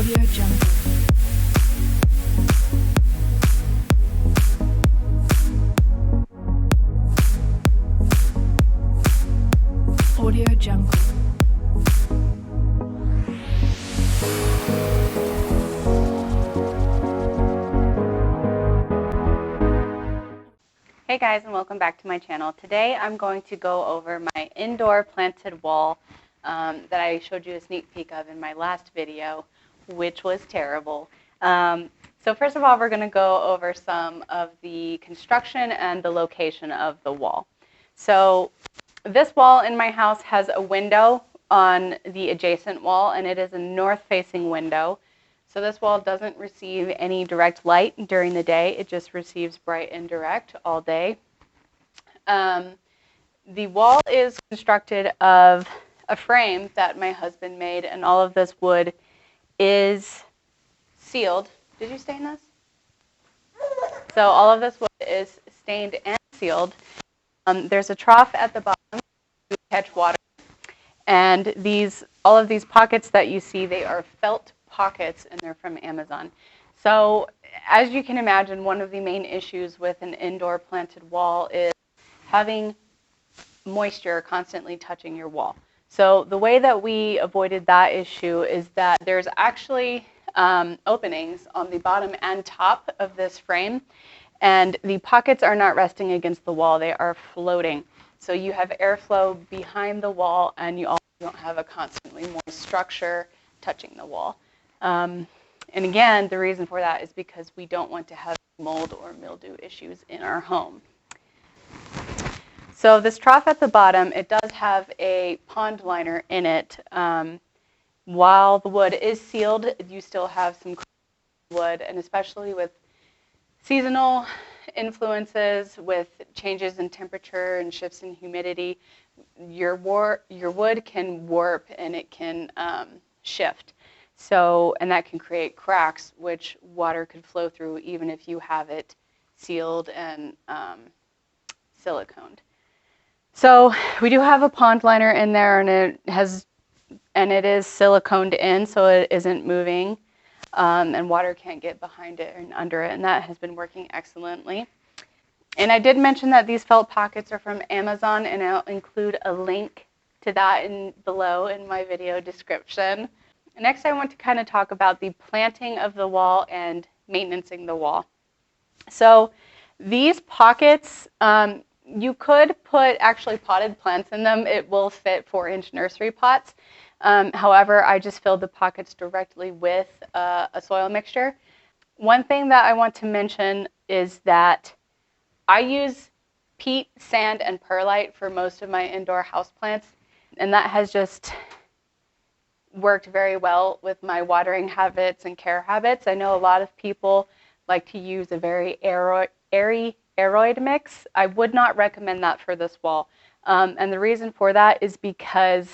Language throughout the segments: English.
Audio Jungle. Audio Jungle. Hey guys, and welcome back to my channel. Today I'm going to go over my indoor planted wall that I showed you a sneak peek of in my last video, which was terrible. So first of all, we're going to go over some of the construction and the location of the wall. So this wall in my house has a window on the adjacent wall, and it is a north-facing window. So this wall doesn't receive any direct light during the day. It just receives bright indirect all day. The wall is constructed of a frame that my husband made, and all of this wood is sealed. Did you stain this? So all of this wood is stained and sealed. There's a trough at the bottom to catch water. And all of these pockets that you see, they are felt pockets, and they're from Amazon. So as you can imagine, one of the main issues with an indoor planted wall is having moisture constantly touching your wall. So the way that we avoided that issue is that there's actually openings on the bottom and top of this frame, and the pockets are not resting against the wall, they are floating. So you have airflow behind the wall, and you also don't have a constantly moist structure touching the wall. And again, the reason for that is because we don't want to have mold or mildew issues in our home. So this trough at the bottom, it does have a pond liner in it. While the wood is sealed, you still have some wood, and especially with seasonal influences, with changes in temperature and shifts in humidity, your wood can warp and it can shift. So, and that can create cracks, which water could flow through even if you have it sealed and siliconed. So we do have a pond liner in there, and it is siliconed in, so it isn't moving, and water can't get behind it and under it, and that has been working excellently. And I did mention that these felt pockets are from Amazon, and I'll include a link to that below in my video description. Next, I want to kind of talk about the planting of the wall and maintaining the wall. So these pockets, you could put actually potted plants in them. It will fit 4-inch nursery pots. However, I just filled the pockets directly with a soil mixture. One thing that I want to mention is that I use peat, sand, and perlite for most of my indoor houseplants, and that has just worked very well with my watering habits and care habits. I know a lot of people like to use a very airy aeroid mix. I would not recommend that for this wall. And the reason for that is because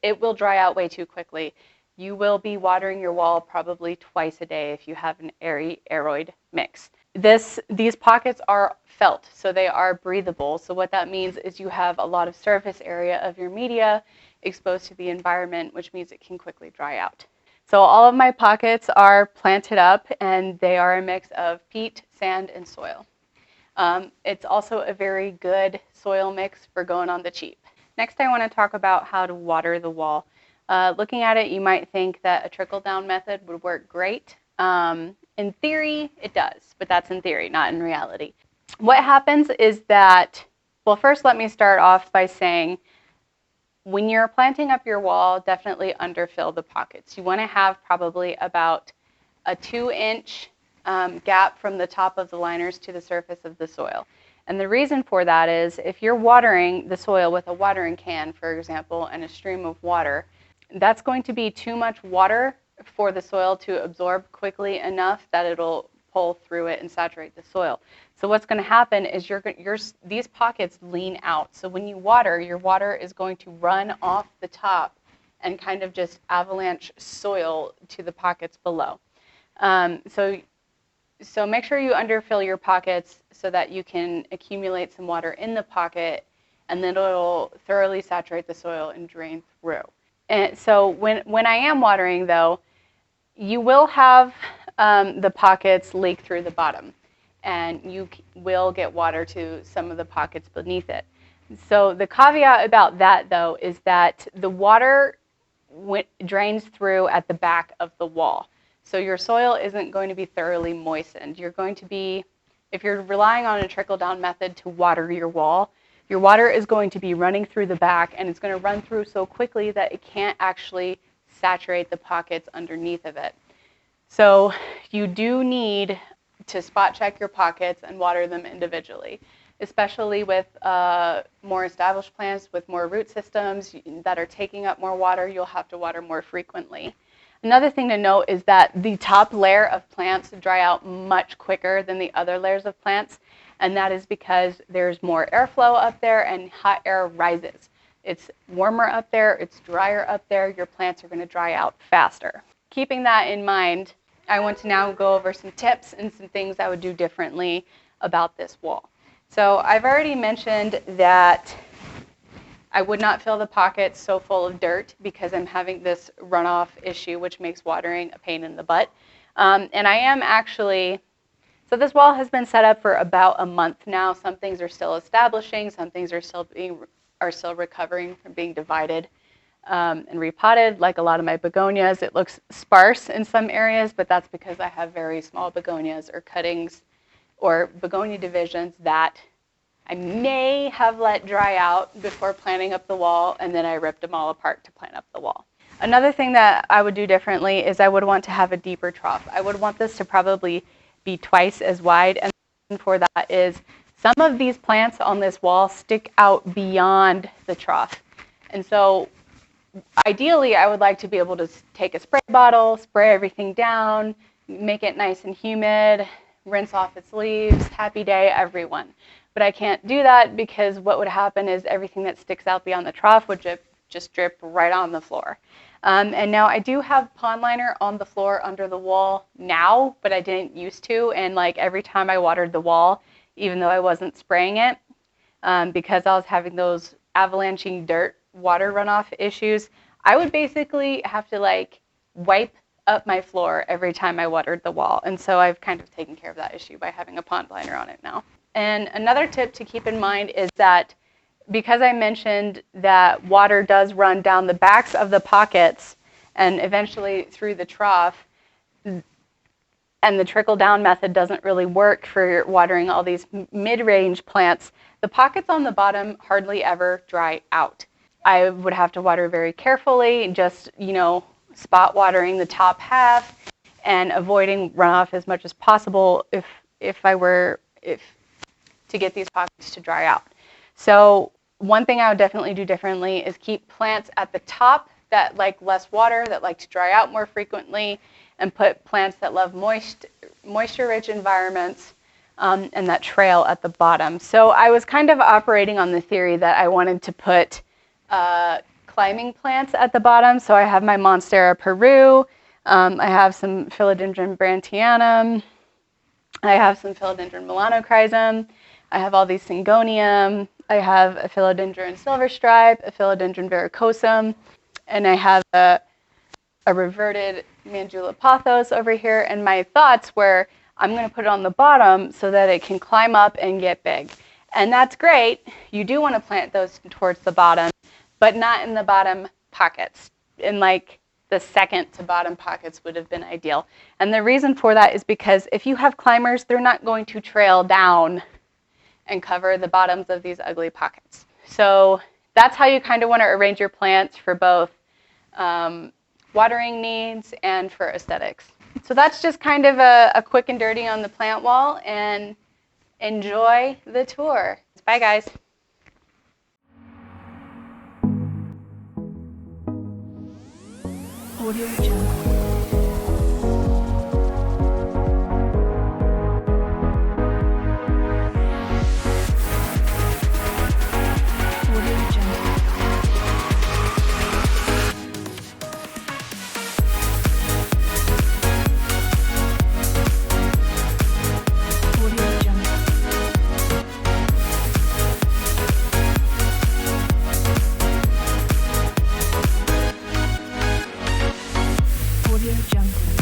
it will dry out way too quickly. You will be watering your wall probably twice a day if you have an airy aeroid mix. These pockets are felt, so they are breathable. So what that means is you have a lot of surface area of your media exposed to the environment, which means it can quickly dry out. So all of my pockets are planted up, and they are a mix of peat, sand, and soil. It's also a very good soil mix for going on the cheap. Next, I want to talk about how to water the wall. Looking at it, you might think that a trickle-down method would work great. In theory, it does, but that's in theory, not in reality. What happens is that, well, first let me start off by saying, when you're planting up your wall, definitely underfill the pockets. You want to have probably about a 2-inch gap from the top of the liners to the surface of the soil. And the reason for that is if you're watering the soil with a watering can, for example, and a stream of water, that's going to be too much water for the soil to absorb quickly enough that it'll pull through it and saturate the soil. So what's going to happen is these pockets lean out. So when you water, your water is going to run off the top and kind of just avalanche soil to the pockets below. So make sure you underfill your pockets so that you can accumulate some water in the pocket, and then it'll thoroughly saturate the soil and drain through. And so when I am watering, though, you will have the pockets leak through the bottom, and you will get water to some of the pockets beneath it. So the caveat about that, though, is that the water drains through at the back of the wall. So your soil isn't going to be thoroughly moistened. You're going to be, if you're relying on a trickle-down method to water your water is going to be running through the back, and it's going to run through so quickly that it can't actually saturate the pockets underneath of it. So you do need to spot check your pockets and water them individually, especially with more established plants with more root systems that are taking up more water. You'll have to water more frequently. Another thing to note is that the top layer of plants dry out much quicker than the other layers of plants, and that is because there's more airflow up there and hot air rises. It's warmer up there, it's drier up there, your plants are going to dry out faster. Keeping that in mind, I want to now go over some tips and some things I would do differently about this wall. So I've already mentioned that I would not fill the pockets so full of dirt because I'm having this runoff issue, which makes watering a pain in the butt. And I am actually, so this wall has been set up for about a month now. Some things are still establishing, some things are still recovering from being divided and repotted. Like a lot of my begonias, it looks sparse in some areas, but that's because I have very small begonias or cuttings or begonia divisions that I may have let dry out before planting up the wall, and then I ripped them all apart to plant up the wall. Another thing that I would do differently is I would want to have a deeper trough. I would want this to probably be twice as wide, and the reason for that is some of these plants on this wall stick out beyond the trough. And so ideally, I would like to be able to take a spray bottle, spray everything down, make it nice and humid, rinse off its leaves, happy day, everyone. But I can't do that because what would happen is everything that sticks out beyond the trough would just drip right on the floor. And now I do have pond liner on the floor under the wall now, but I didn't used to. And like every time I watered the wall, even though I wasn't spraying it, because I was having those avalanching dirt water runoff issues, I would basically have to like wipe up my floor every time I watered the wall. And so I've kind of taken care of that issue by having a pond liner on it now. And another tip to keep in mind is that because I mentioned that water does run down the backs of the pockets and eventually through the trough, and the trickle-down method doesn't really work for watering all these mid-range plants, the pockets on the bottom hardly ever dry out. I would have to water very carefully, just, spot watering the top half and avoiding runoff as much as possible to get these pockets to dry out. So one thing I would definitely do differently is keep plants at the top that like less water, that like to dry out more frequently, and put plants that love moisture-rich environments and that trail at the bottom. So I was kind of operating on the theory that I wanted to put climbing plants at the bottom. So I have my Monstera Peru, I have some Philodendron Brantianum, I have some Philodendron Melanochrysum, I have all these Syngonium, I have a Philodendron Silverstripe, a Philodendron Verrucosum, and I have a reverted Mandula Pothos over here. And my thoughts were, I'm going to put it on the bottom so that it can climb up and get big. And that's great. You do want to plant those towards the bottom, but not in the bottom pockets. In like the second to bottom pockets would have been ideal. And the reason for that is because if you have climbers, they're not going to trail down and cover the bottoms of these ugly pockets. So that's how you kind of want to arrange your plants for both watering needs and for aesthetics. So that's just kind of a quick and dirty on the plant wall, and enjoy the tour. Bye, guys. Audio Jungle. Audio Jungle. Audio Jungle. Audio Jungle.